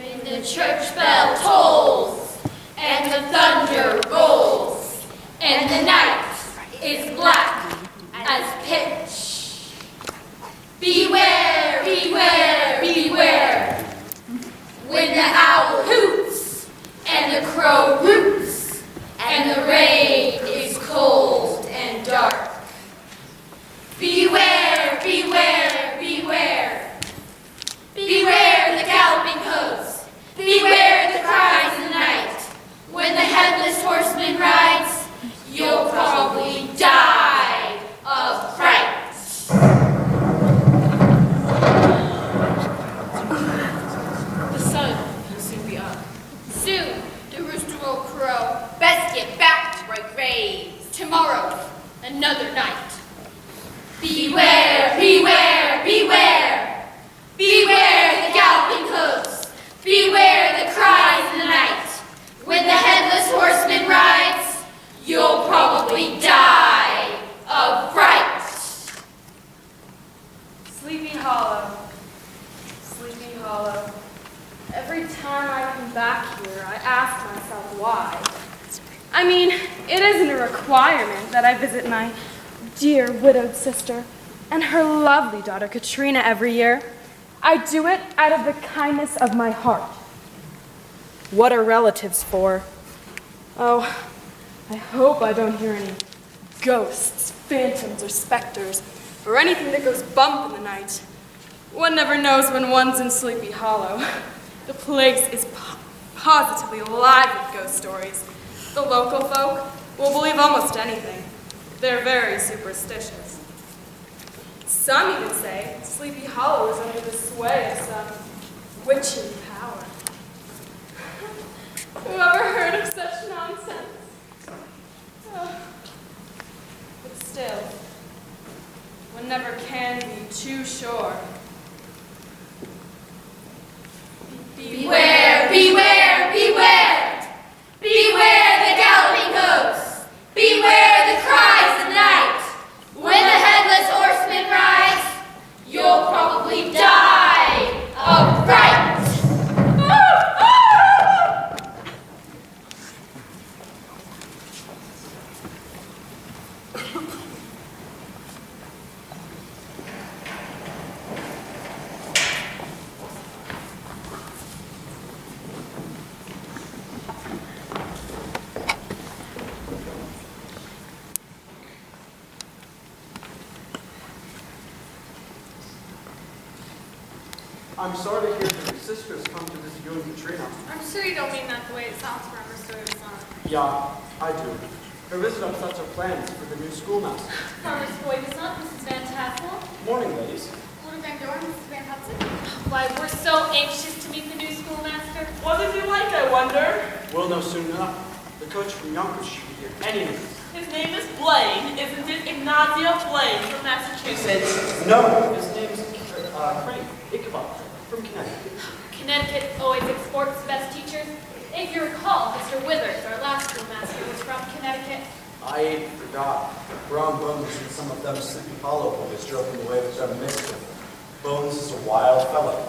When the church bell tolls, and the thunder rolls, and the night is black as pitch. Beware, beware, beware. When the owl hoots, and the crow roots, and the rain is cold and dark. Beware, beware, beware. Beware the galloping hoofs. Beware the cries in the night. When the headless horseman rides, you'll probably die of fright. The sun will soon be up. Soon the rooster will crow. Best get back to our graves. Tomorrow, another night. Beware, beware, beware. Beware the galloping hoofs. Beware the cries in the night. When the headless horseman rides, you'll probably die of fright. Sleepy Hollow. Sleepy Hollow. Every time I come back here, I ask myself why. I mean, it isn't a requirement that I visit my dear widowed sister and her lovely daughter Katrina every year. I do it out of the kindness of my heart. What are relatives for? Oh, I hope I don't hear any ghosts, phantoms, or specters, or anything that goes bump in the night. One never knows when one's in Sleepy Hollow. The place is positively alive with ghost stories. The local folk will believe almost anything. They're very superstitious. Some even say Sleepy Hollow is under the sway of some witching power. Whoever heard of such nonsense? Oh. But still, one never can be too sure. Beware, beware, beware. Beware the galloping hoofs. Beware the cries in the night. When the headless horseman rides, you'll probably die of fright. I'm sorry to hear that your sister has come to visit you and Katrina. I'm sure you don't mean that the way it sounds from her story of son. Yeah, I do. Her visit upsets our plans for the new schoolmaster. Farmer's boy is not Mrs. Van Tassel. Morning, ladies. Lord Van Dorn, Mrs. Van Hudson. Why, we're so anxious to meet the new schoolmaster. What is he like, I wonder? We'll know soon enough. The coach from Yonkers should be here any minute. His name is Blaine, isn't it? Ignacio Blaine from Massachusetts. No, his name's Crane. Ichabod from Connecticut. Connecticut always exports the best teachers. If you recall, Mr. Withers, our last schoolmaster, was from Connecticut. I forgot. Brown Bones and some of them Sleepy Hollow boys drove him away with some mischief. Bones is a wild fellow.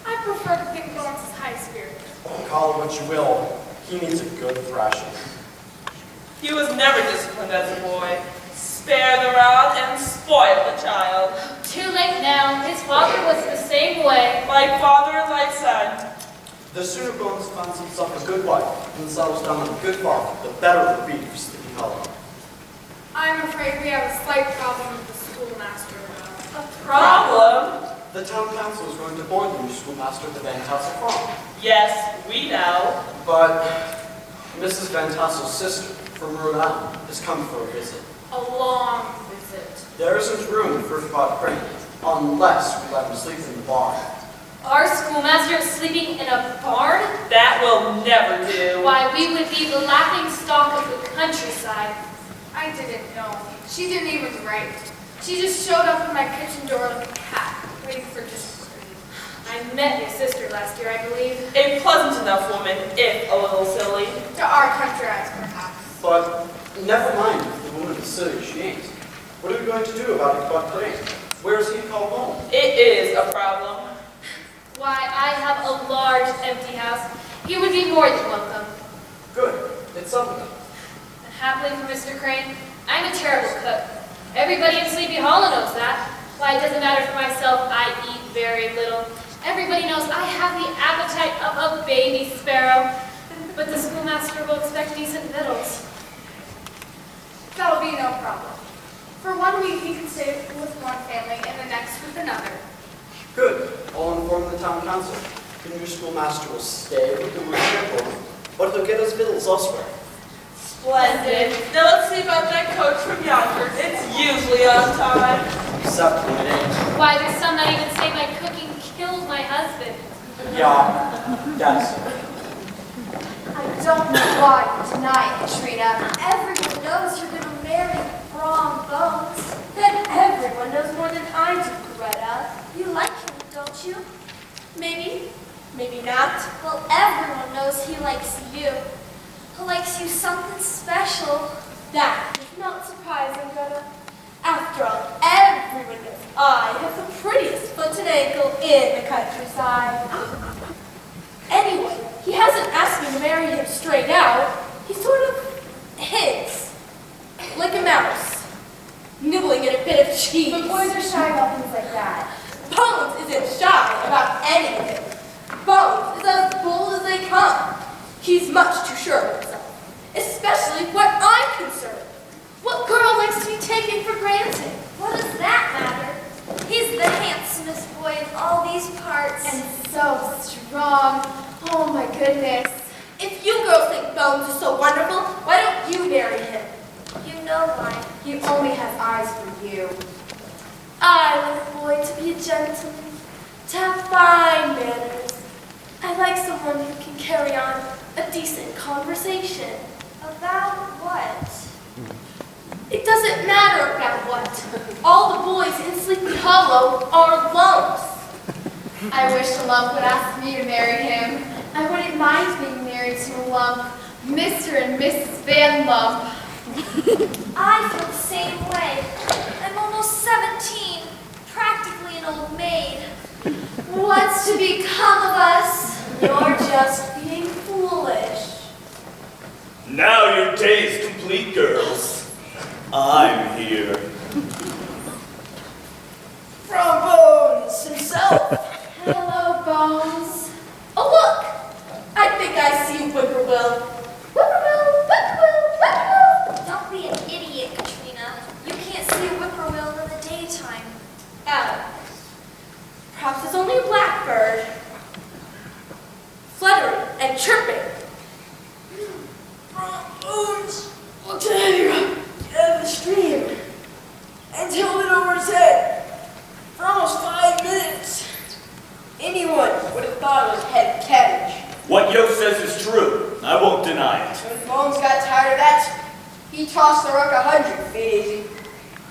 I prefer to think Bones is high-spirited. Call it what you will. He needs a good thrashing. He was never disciplined as a boy. Spare the rod and spoil the child. Too late now. His father was the same way. Like father, like son. The sooner Bones finds himself a good wife and settles down with a good father, the better it will be for Sleepy Hollow. I'm afraid we have a slight problem with the schoolmaster. A problem? The town council is going to board the new schoolmaster at the Van Tassel farm. Yes, we know. But Mrs. Van Tassel's sister from Rhode Island has come for a visit. A long visit. There isn't room for Ichabod Crane unless we let him sleep in the barn. Our schoolmaster is sleeping in a barn? That will never do. Why, we would be the laughing stock of the countryside. I didn't know. She didn't even write. She just showed up at my kitchen door like a cat, waiting for discipline. I met your sister last year, I believe. A pleasant enough woman, if a little silly. To our country eyes, perhaps. But never mind if the woman is silly, she ain't. What are we going to do about Ichabod Crane? Where is he called home? It is a problem. Why, I have a large large, empty house, you would be more than welcome. Good. It's something. And happily for Mr. Crane, I'm a terrible cook. Everybody in Sleepy Hollow knows that. Why, it doesn't matter for myself, I eat very little. Everybody knows I have the appetite of a baby sparrow. But the schoolmaster will expect decent victuals. That'll be no problem. For 1 week, he can stay with one family and the next with another. Good. I'll inform the town council. The new schoolmaster will stay with the rooster, but he'll get us victuals elsewhere. Splendid. Now let's see about that coach from yonder. It's usually on time. Except when it ain't. Why, there's some that even say my cooking killed my husband. Yeah, that's it. I don't know why you deny it, Trina. Everyone knows you're going to marry Brom Bones. Then everyone knows more than I do, Greta. You like him, don't you? Maybe. Maybe not. Well, everyone knows he likes you. He likes you something special. That is not surprising, Greta. After all, everyone knows I have the prettiest foot and ankle in the countryside. Anyway, he hasn't asked me to marry him straight out. He sort of hints, like a mouse, nibbling at a bit of cheese. But boys are shy about things like that. Bones isn't shy about anything. Bones is as bold as they come. He's much too sure of himself, especially where I'm concerned. What girl likes to be taken for granted? What does that matter? He's the handsomest boy in all these parts. And so strong. Oh my goodness. If you girls think Bones is so wonderful, why don't you marry him? You know why. He only has eyes for you. I want a boy to be a gentleman, to have fine manners. I like someone who can carry on a decent conversation. About what? It doesn't matter about what. All the boys in Sleepy Hollow are lumps. I wish a lump would ask me to marry him. I wouldn't mind being married to a lump. Mr. and Mrs. Van Lump. I feel the same way. I'm almost 17, practically an old maid. What's to become of us? You're just being foolish. Now your day is complete, girls. I'm here. From Bones himself. Hello, Bones. Oh, look! I think I see Whippoorwill. Whippoorwill, Whippoorwill, Whippoorwill. Don't be an idiot, Katrina. You can't see a whippoorwill in the daytime. Perhaps it's only a blackbird. Fluttering and chirping. From Bones, Lieutenant, out of the stream and held it over his head for almost 5 minutes. Anyone would have thought it was head cabbage. What Yo says is true. I won't deny it. When Bones got tired of that, he tossed the rock 100 feet easy.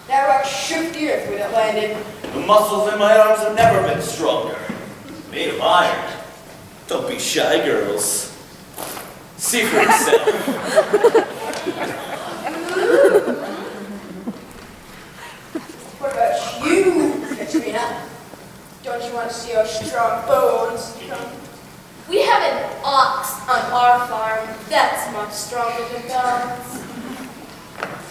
That rock shook the earth when it landed. The muscles in my arms have never been stronger. Made of iron. Don't be shy, girls. See for yourself. What about you, Katrina? Don't you want to see our strong bones? We have an ox on our farm that's much stronger than Bones.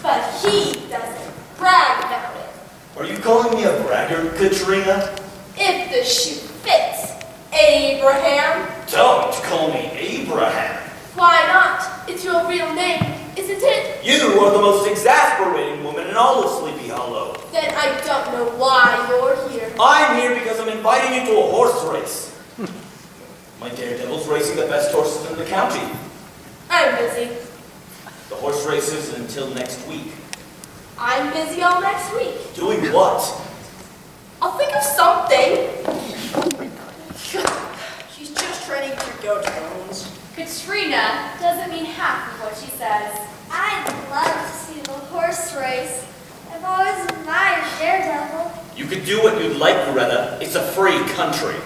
But he doesn't brag about it. Are you calling me a braggart, Katrina? If the shoe fits, Abraham. Don't call me Abraham. Why not? It's your real name, isn't it? You are the most exasperating woman in all of Sleepy Hollow. Then I don't know why you're here. I'm here because I'm inviting you to a horse race. My daredevil's racing the best horses in the county. I'm busy. The horse race is until next week. I'm busy all next week. Doing what? I'll think of something. She's just training to go to Bones. Katrina doesn't mean half of what she says. I'd love to see the horse race. I've always admired Daredevil. You could do what you'd like, Greta. It's a free country.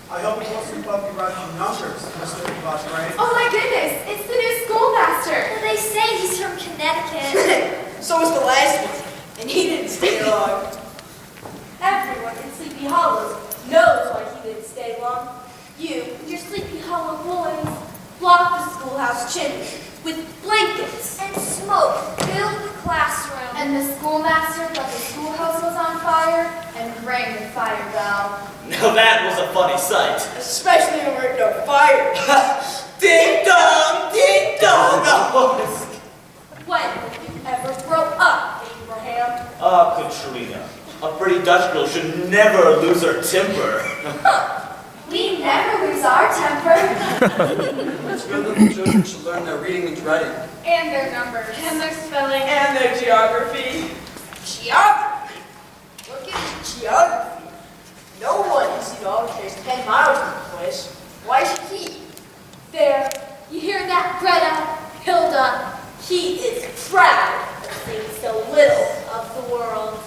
I hope you won't sleep up your rushing numbers, Mr. Crane. Oh my goodness, it's the new schoolmaster. They say he's from Connecticut. So was the last one, and he didn't stay long. Everyone in Sleepy Hollow knows why he didn't stay long. You and your Sleepy Hollow boys block the schoolhouse chimney with blankets and smoke filled the classroom. And the schoolmaster thought the schoolhouse was on fire and rang the fire bell. Now that was a funny sight. Especially when we're no fire. Ding dong, ding dong. When will you ever grow up, Abraham? Katrina, a pretty Dutch girl should never lose her temper. We never lose our temper. It's good that the children should learn their reading and writing. And their numbers. And their spelling. And their geography. Geography? Look at geography. No one has seen all takes 10 miles from the place. Why should he? There, you hear that, Greta? Hilda, he is proud of seeing so little of the world.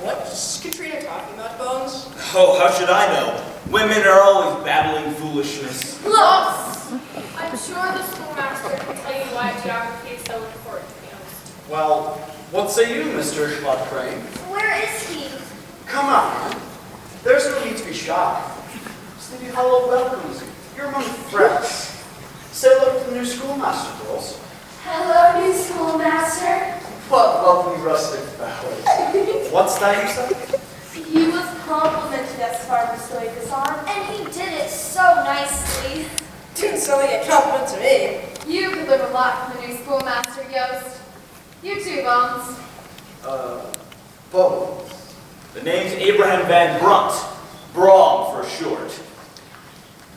What's Katrina talking about, Bones? Oh, how should I know? Women are always babbling foolishness. Look! I'm sure the schoolmaster can tell you why geography is so important, to be honest. Well, what say you, Mr. Ichabod Crane? Where is he? Come on. There's no need to be shy. Sleepy Hollow welcomes you. You're among friends. Say hello to the new schoolmaster, girls. Hello, new schoolmaster. What lovely rustic ballad. What's that you said? He was complimented as Farmer Stoy this arm, and he did it so nicely. Didn't sound like a compliment to me. You could learn a lot from the new schoolmaster, Yost. You too, Bones. Bones. The name's Abraham Van Brunt. Braum for short.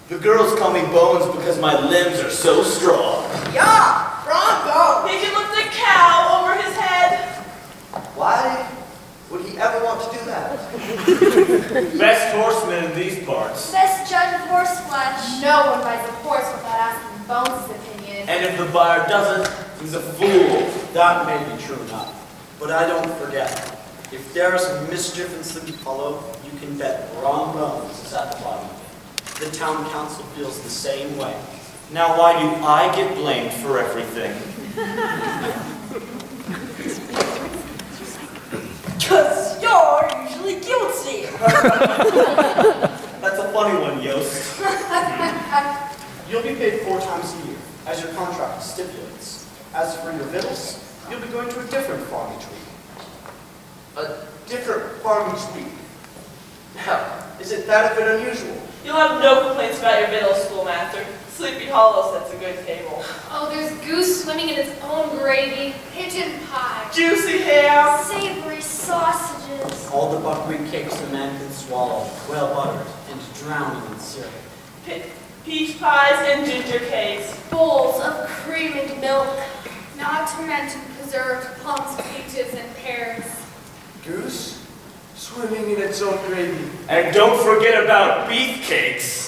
The girls call me Bones because my limbs are so strong. Yeah, Bronco. He can lift a cow over his head. Why would he ever want to do that? Best horseman in these parts. Best judge of horseflesh. No one buys a horse without asking Bones' opinion. And if the buyer doesn't, he's a fool. That may be true enough. But I don't forget. If there is mischief in Sleepy Hollow, you can bet Braum Bones is at the bottom of it. The town council feels the same way. Now why do I get blamed for everything? Because you're usually guilty. That's a funny one, Yost. You'll be paid 4 times a year, as your contract stipulates. As for your victuals, you'll be going to a different farm each week. A different farm each week? Now, is it that a bit unusual? You'll have no complaints about your middle schoolmaster. Sleepy Hollow sets a good table. Oh, there's goose swimming in its own gravy. Pigeon pie. Juicy ham. Savory sausages. All the buckwheat cakes the man can swallow, well buttered and drowning in syrup. Peach pies and ginger cakes. Bowls of creamed milk. Not to mention preserved plums, peaches, and pears. Goose? Swimming in its own gravy. And don't forget about beefcakes.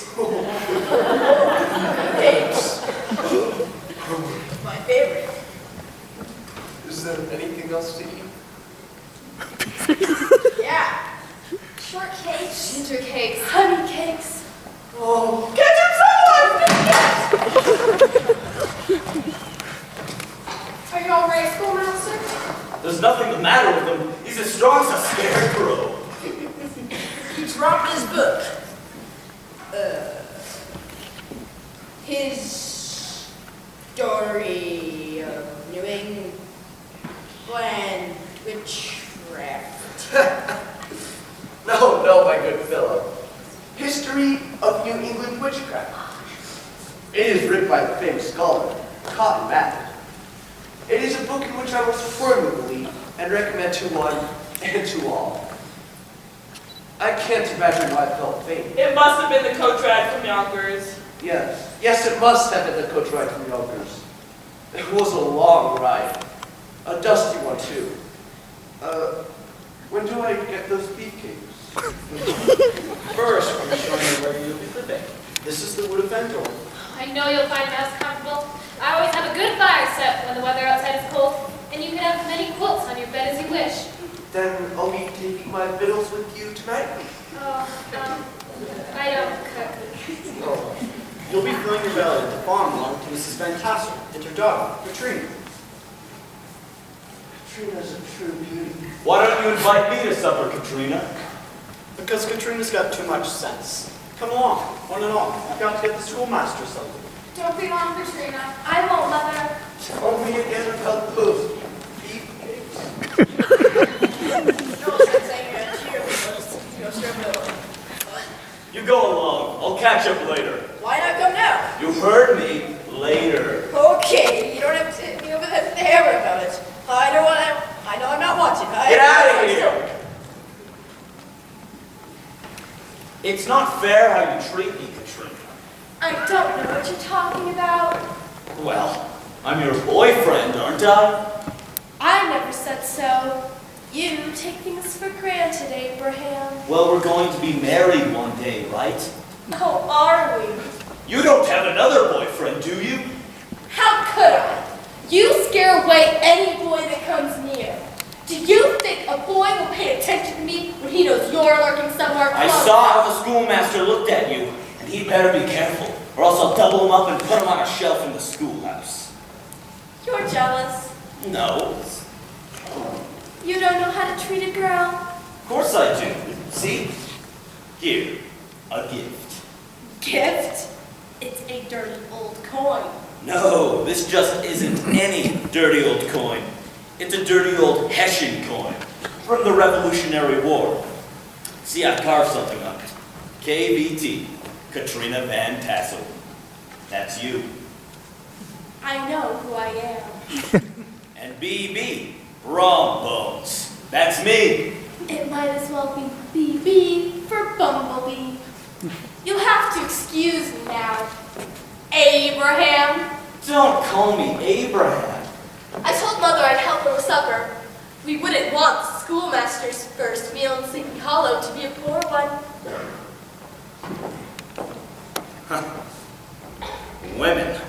Cakes. My favorite. Is there anything else to eat? Yeah. Shortcakes. Ginger cakes. Honey cakes. Oh, Are you all right, schoolmaster? There's nothing the matter with him. He's as strong as a scarecrow. He dropped his book. His story of New England witchcraft. No, my good fellow. History of New England witchcraft. It is written by the famous scholar, Cotton Mather. It is a book in which I most firmly believe and recommend to one and to all. I can't imagine why I felt faint. It must have been the coach ride from Yonkers. Yes, it must have been the coach ride from Yonkers. It was a long ride. A dusty one, too. When do I get those beefcakes? first, let me show you where you'll be living. This is the wood of Vendor. I know you'll find the house comfortable. I always have a good fire set when the weather outside is cold, and you can have as many quilts on your bed as you wish. Then I'll be taking my victuals with you tonight. Oh, I don't cook. Oh, you'll be filling your belly at the farm along to Mrs. Van Tassel and her daughter, Katrina. Katrina's a true beauty. Why don't you invite me to supper, Katrina? Because Katrina's got too much sense. Come along, on and on. I've got to get the schoolmaster something. Don't be long, Katrina. I won't, Mother. Tell me again about those beef cakes. No sense hanging out here. Let's go straight over. Fun. You go along. I'll catch up later. Why not come now? You heard me. Later. Okay, you don't have to hit me over the hammer about it. I know I'm not wanted. Get out of here! It's not fair how you treat me, Katrina. I don't know what you're talking about. Well, I'm your boyfriend, aren't I? I never said so. You take things for granted, Abraham. Well, we're going to be married one day, right? Oh, are we? You don't have another boyfriend, do you? How could I? You scare away any boy that comes near. Do you think a boy will pay attention to me when he knows you're lurking somewhere I close? saw how the schoolmaster looked at you, and he'd better be careful, or else I'll double him up and put him on a shelf in the schoolhouse. You're jealous. No, You don't know how to treat a girl. of course I do. See? Here, a gift. Gift? It's a dirty old coin. No, this just isn't any dirty old coin. It's a dirty old Hessian coin from the Revolutionary War. See, I carved something on it. KVT, Katrina Van Tassel. That's you. I know who I am. And BB, Wrong Bones. That's me. It might as well be BB for Bumblebee. You'll have to excuse me now. Abraham. Don't call me Abraham. I told Mother I'd help her with supper. We wouldn't want the schoolmaster's first meal in Sleepy Hollow to be a poor one. Women.